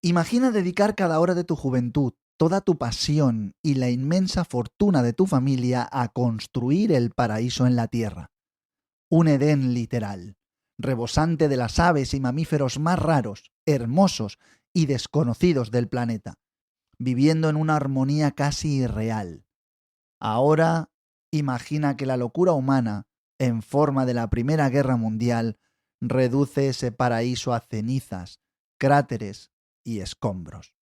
Imagina dedicar cada hora de tu juventud, toda tu pasión y la inmensa fortuna de tu familia a construir el paraíso en la tierra. Un Edén literal, rebosante de las aves y mamíferos más raros, hermosos y desconocidos del planeta, viviendo en una armonía casi irreal. Ahora, imagina que la locura humana, en forma de la Primera Guerra Mundial, reduce ese paraíso a cenizas, cráteres y escombros.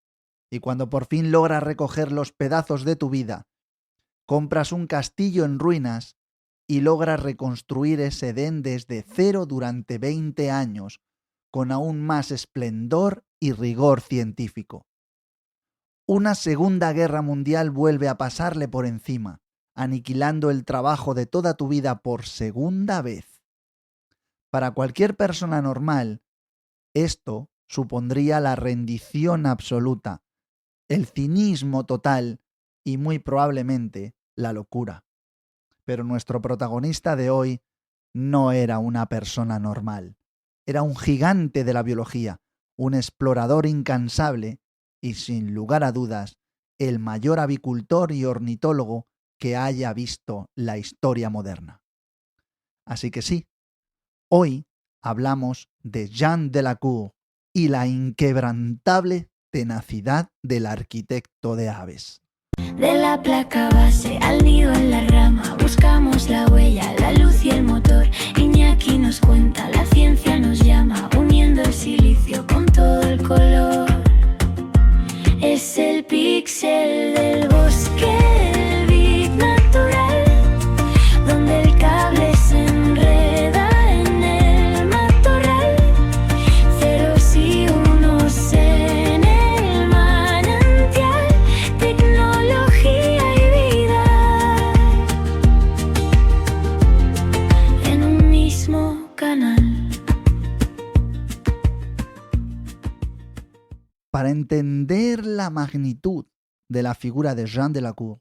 Y cuando por fin logras recoger los pedazos de tu vida, compras un castillo en ruinas y logras reconstruir ese Edén desde cero durante 20 años, con aún más esplendor y rigor científico. Una Segunda Guerra Mundial vuelve a pasarle por encima, aniquilando el trabajo de toda tu vida por segunda vez. Para cualquier persona normal, esto supondría la rendición absoluta, el cinismo total y muy probablemente la locura. Pero nuestro protagonista de hoy no era una persona normal. Era un gigante de la biología, un explorador incansable y, sin lugar a dudas, el mayor avicultor y ornitólogo que haya visto la historia moderna. Así que sí, hoy hablamos de Jean Delacour y la inquebrantable tenacidad del arquitecto de aves. De la placa base al nido en la rama, buscamos la huella, la luz y el motor. Iñaki nos cuenta, la ciencia nos llama, uniendo el silicio con todo el color. Es el píxel del bosque, el bit natural, donde el cable se enreda en el matorral. Ceros y unos en el manantial, tecnología y vida en un mismo canal. Para entender la magnitud de la figura de Jean Delacour,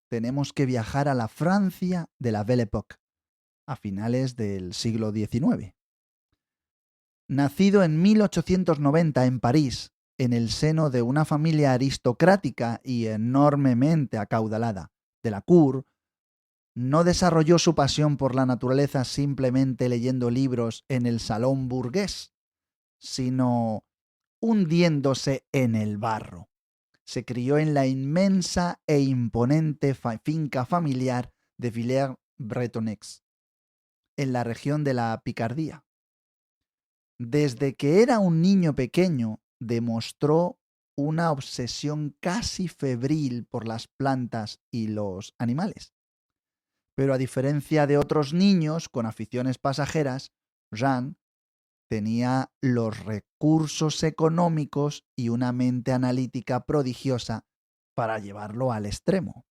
tenemos que viajar a la Francia de la Belle Époque, a finales del siglo XIX. Nacido en 1890 en París, en el seno de una familia aristocrática y enormemente acaudalada, Delacour no desarrolló su pasión por la naturaleza simplemente leyendo libros en el salón burgués, sino hundiéndose en el barro. Se crió en la inmensa e imponente finca familiar de Villers-Bretonneux, en la región de la Picardía. Desde que era un niño pequeño, demostró una obsesión casi febril por las plantas y los animales. Pero a diferencia de otros niños con aficiones pasajeras, Jean tenía los recursos económicos y una mente analítica prodigiosa para llevarlo al extremo.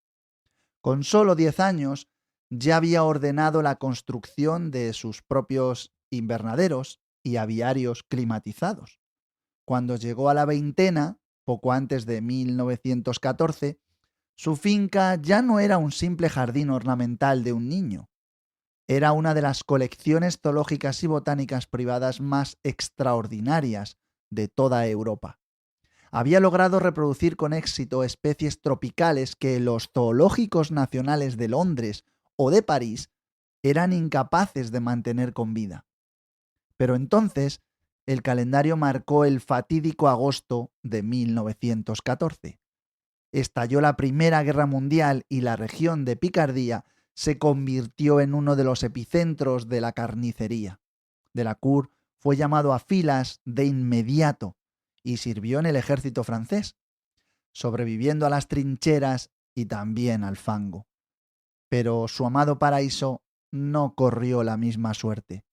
Con solo 10 años ya había ordenado la construcción de sus propios invernaderos y aviarios climatizados. Cuando llegó a la veintena, poco antes de 1914, su finca ya no era un simple jardín ornamental de un niño. Era una de las colecciones zoológicas y botánicas privadas más extraordinarias de toda Europa. Había logrado reproducir con éxito especies tropicales que los zoológicos nacionales de Londres o de París eran incapaces de mantener con vida. Pero entonces el calendario marcó el fatídico agosto de 1914. Estalló la Primera Guerra Mundial y la región de Picardía se convirtió en uno de los epicentros de la carnicería. Delacour fue llamado a filas de inmediato y sirvió en el ejército francés, sobreviviendo a las trincheras y también al fango. Pero su amado paraíso no corrió la misma suerte.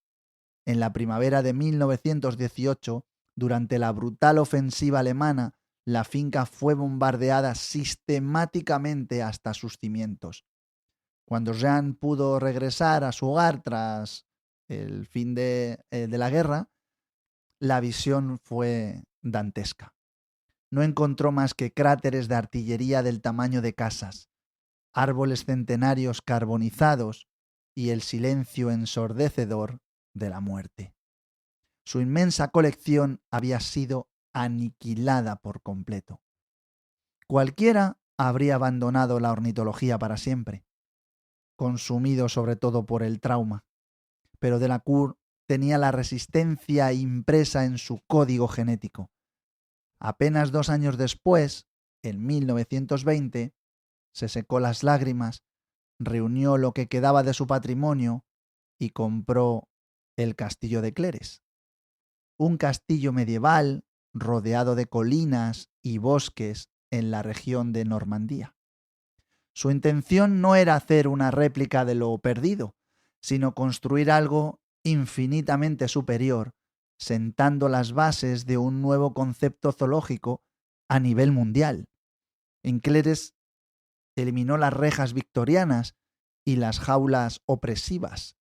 En la primavera de 1918, durante la brutal ofensiva alemana, la finca fue bombardeada sistemáticamente hasta sus cimientos. Cuando Jean pudo regresar a su hogar tras el fin de la guerra, la visión fue dantesca. No encontró más que cráteres de artillería del tamaño de casas, árboles centenarios carbonizados y el silencio ensordecedor de la muerte. Su inmensa colección había sido aniquilada por completo. Cualquiera habría abandonado la ornitología para siempre, consumido sobre todo por el trauma, pero Delacour tenía la resistencia impresa en su código genético. Apenas 2 años después, en 1920, se secó las lágrimas, reunió lo que quedaba de su patrimonio y compró el castillo de Cleres. Un castillo medieval rodeado de colinas y bosques en la región de Normandía. Su intención no era hacer una réplica de lo perdido, sino construir algo infinitamente superior, sentando las bases de un nuevo concepto zoológico a nivel mundial. En Cleres eliminó las rejas victorianas y las jaulas opresivas.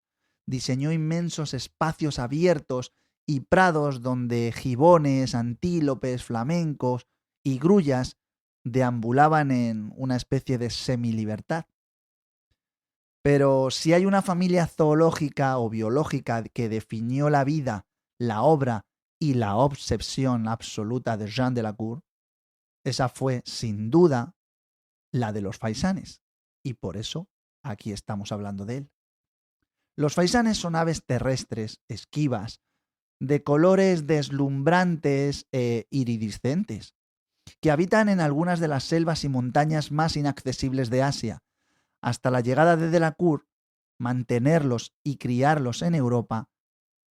Diseñó inmensos espacios abiertos y prados donde gibones, antílopes, flamencos y grullas deambulaban en una especie de semilibertad. Pero si hay una familia zoológica o biológica que definió la vida, la obra y la obsesión absoluta de Jean Delacour, esa fue, sin duda, la de los faisanes. Y por eso aquí estamos hablando de él. Los faisanes son aves terrestres, esquivas, de colores deslumbrantes e iridiscentes, que habitan en algunas de las selvas y montañas más inaccesibles de Asia. Hasta la llegada de Delacour, mantenerlos y criarlos en Europa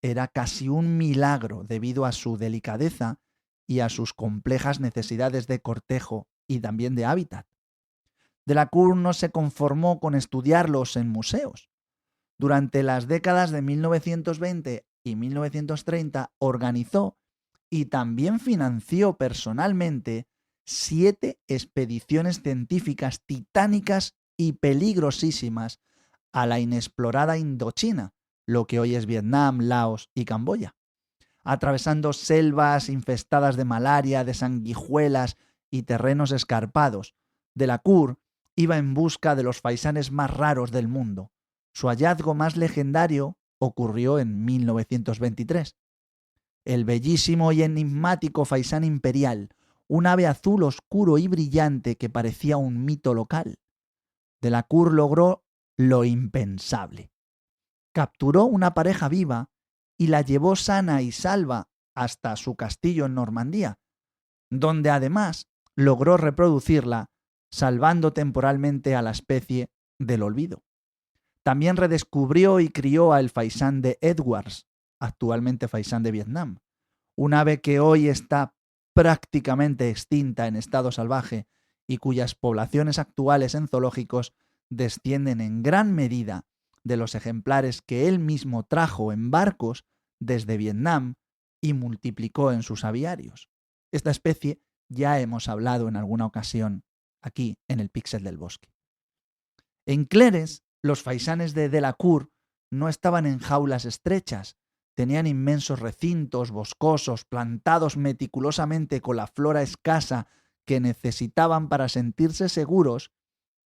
era casi un milagro debido a su delicadeza y a sus complejas necesidades de cortejo y también de hábitat. Delacour no se conformó con estudiarlos en museos. Durante las décadas de 1920 y 1930 organizó y también financió personalmente 7 expediciones científicas titánicas y peligrosísimas a la inexplorada Indochina, lo que hoy es Vietnam, Laos y Camboya, atravesando selvas infestadas de malaria, de sanguijuelas y terrenos escarpados. Delacour iba en busca de los faisanes más raros del mundo. Su hallazgo más legendario ocurrió en 1923. El bellísimo y enigmático faisán imperial, un ave azul oscuro y brillante que parecía un mito local. Delacour logró lo impensable. Capturó una pareja viva y la llevó sana y salva hasta su castillo en Normandía, donde además logró reproducirla, salvando temporalmente a la especie del olvido. También redescubrió y crió al faisán de Edwards, actualmente faisán de Vietnam, un ave que hoy está prácticamente extinta en estado salvaje y cuyas poblaciones actuales en zoológicos descienden en gran medida de los ejemplares que él mismo trajo en barcos desde Vietnam y multiplicó en sus aviarios. Esta especie ya hemos hablado en alguna ocasión aquí en el Píxel del Bosque. En Cleres, los faisanes de Delacour no estaban en jaulas estrechas, tenían inmensos recintos boscosos plantados meticulosamente con la flora escasa que necesitaban para sentirse seguros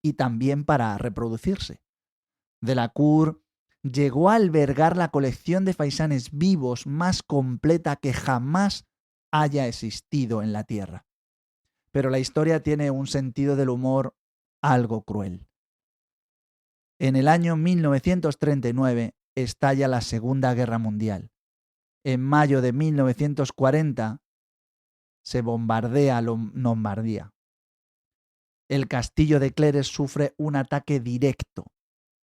y también para reproducirse. Delacour llegó a albergar la colección de faisanes vivos más completa que jamás haya existido en la Tierra. Pero la historia tiene un sentido del humor algo cruel. En el año 1939 estalla la Segunda Guerra Mundial. En mayo de 1940 se bombardea Normandía. El castillo de Cleres sufre un ataque directo.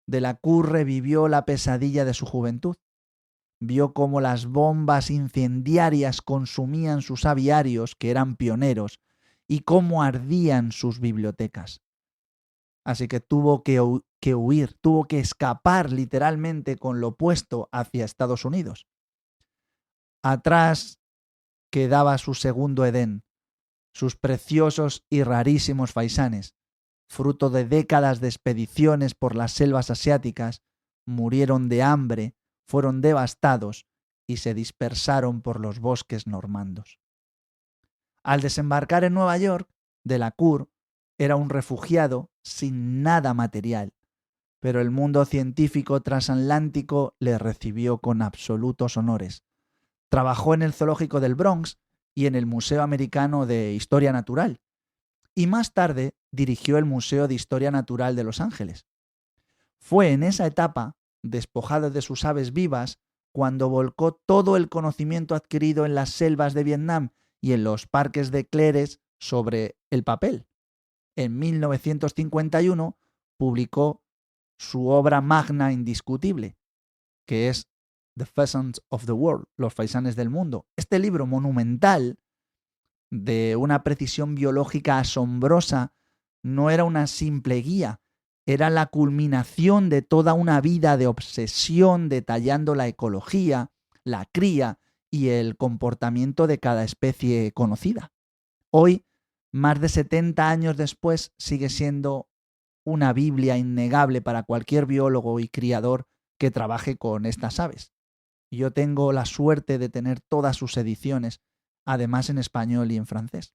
Delacour revivió la pesadilla de su juventud. Vio cómo las bombas incendiarias consumían sus aviarios, que eran pioneros, y cómo ardían sus bibliotecas. Así que tuvo que huir, tuvo que escapar literalmente con lo opuesto hacia Estados Unidos. Atrás quedaba su segundo Edén, sus preciosos y rarísimos faisanes, fruto de décadas de expediciones por las selvas asiáticas, murieron de hambre, fueron devastados y se dispersaron por los bosques normandos. Al desembarcar en Nueva York, Delacour era un refugiado sin nada material, pero el mundo científico transatlántico le recibió con absolutos honores. Trabajó en el zoológico del Bronx y en el Museo Americano de Historia Natural. Y más tarde dirigió el Museo de Historia Natural de Los Ángeles. Fue en esa etapa, despojado de sus aves vivas, cuando volcó todo el conocimiento adquirido en las selvas de Vietnam y en los parques de Cleres sobre el papel. En 1951 publicó su obra magna indiscutible, que es The Pheasants of the World, Los faisanes del mundo. Este libro monumental, de una precisión biológica asombrosa, no era una simple guía, era la culminación de toda una vida de obsesión detallando la ecología, la cría y el comportamiento de cada especie conocida. Hoy, más de 70 años después, sigue siendo una Biblia innegable para cualquier biólogo y criador que trabaje con estas aves. Yo tengo la suerte de tener todas sus ediciones, además en español y en francés.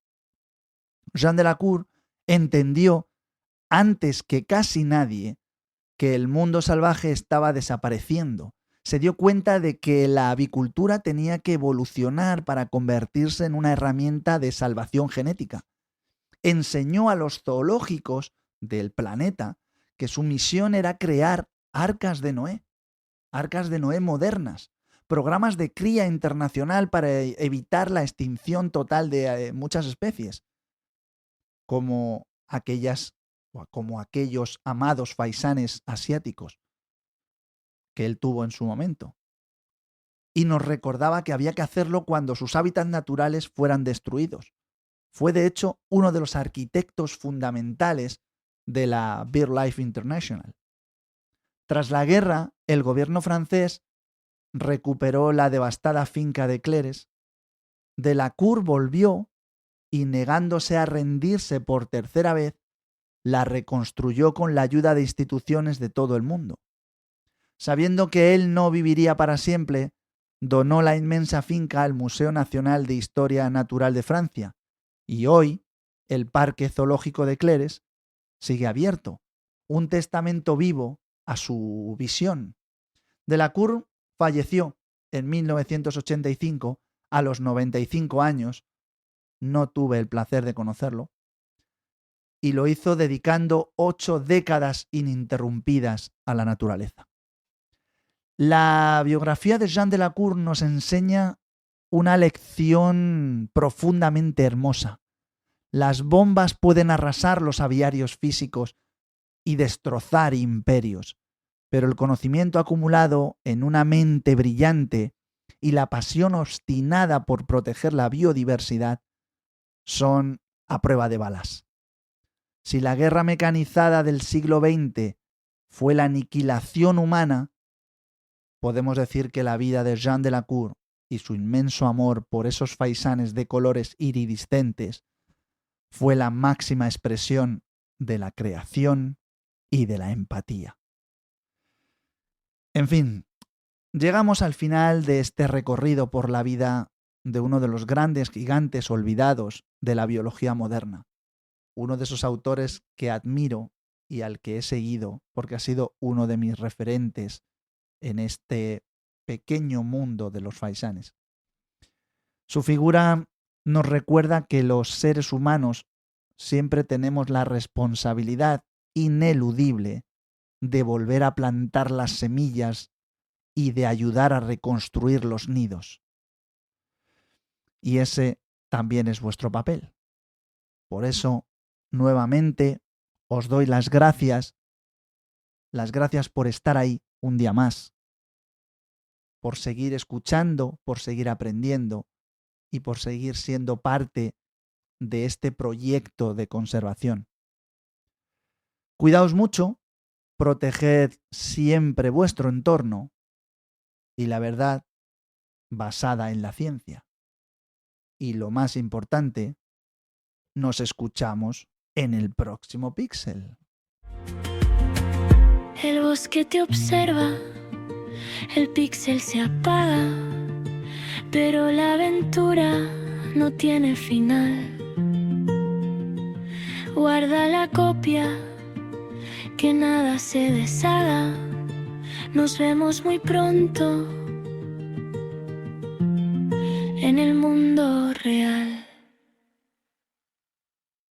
Jean Delacour entendió, antes que casi nadie, que el mundo salvaje estaba desapareciendo. Se dio cuenta de que la avicultura tenía que evolucionar para convertirse en una herramienta de salvación genética. Enseñó a los zoológicos del planeta que su misión era crear arcas de Noé modernas, programas de cría internacional para evitar la extinción total de muchas especies, como aquellos amados faisanes asiáticos que él tuvo en su momento. Y nos recordaba que había que hacerlo cuando sus hábitats naturales fueran destruidos. Fue, de hecho, uno de los arquitectos fundamentales de la BirdLife International. Tras la guerra, el gobierno francés recuperó la devastada finca de Cleres. Delacour volvió y, negándose a rendirse por tercera vez, la reconstruyó con la ayuda de instituciones de todo el mundo. Sabiendo que él no viviría para siempre, donó la inmensa finca al Museo Nacional de Historia Natural de Francia, y hoy el Parque Zoológico de Cleres sigue abierto, un testamento vivo a su visión. Delacour falleció en 1985 a los 95 años. No tuve el placer de conocerlo. Y lo hizo dedicando 8 décadas ininterrumpidas a la naturaleza. La biografía de Jean Delacour nos enseña una lección profundamente hermosa. Las bombas pueden arrasar los aviarios físicos y destrozar imperios, pero el conocimiento acumulado en una mente brillante y la pasión obstinada por proteger la biodiversidad son a prueba de balas. Si la guerra mecanizada del siglo XX fue la aniquilación humana, podemos decir que la vida de Jean Delacour y su inmenso amor por esos faisanes de colores iridiscentes fue la máxima expresión de la creación y de la empatía. En fin, llegamos al final de este recorrido por la vida de uno de los grandes gigantes olvidados de la biología moderna, uno de esos autores que admiro y al que he seguido porque ha sido uno de mis referentes en este pequeño mundo de los faisanes. Su figura nos recuerda que los seres humanos siempre tenemos la responsabilidad ineludible de volver a plantar las semillas y de ayudar a reconstruir los nidos. Y ese también es vuestro papel. Por eso, nuevamente, os doy las gracias por estar ahí un día más, por seguir escuchando, por seguir aprendiendo y por seguir siendo parte de este proyecto de conservación. Cuidaos mucho, proteged siempre vuestro entorno y la verdad basada en la ciencia. Y lo más importante, nos escuchamos en el próximo Píxel. El bosque te observa, el píxel se apaga, pero la aventura no tiene final. Guarda la copia, que nada se deshaga. Nos vemos muy pronto en el mundo real.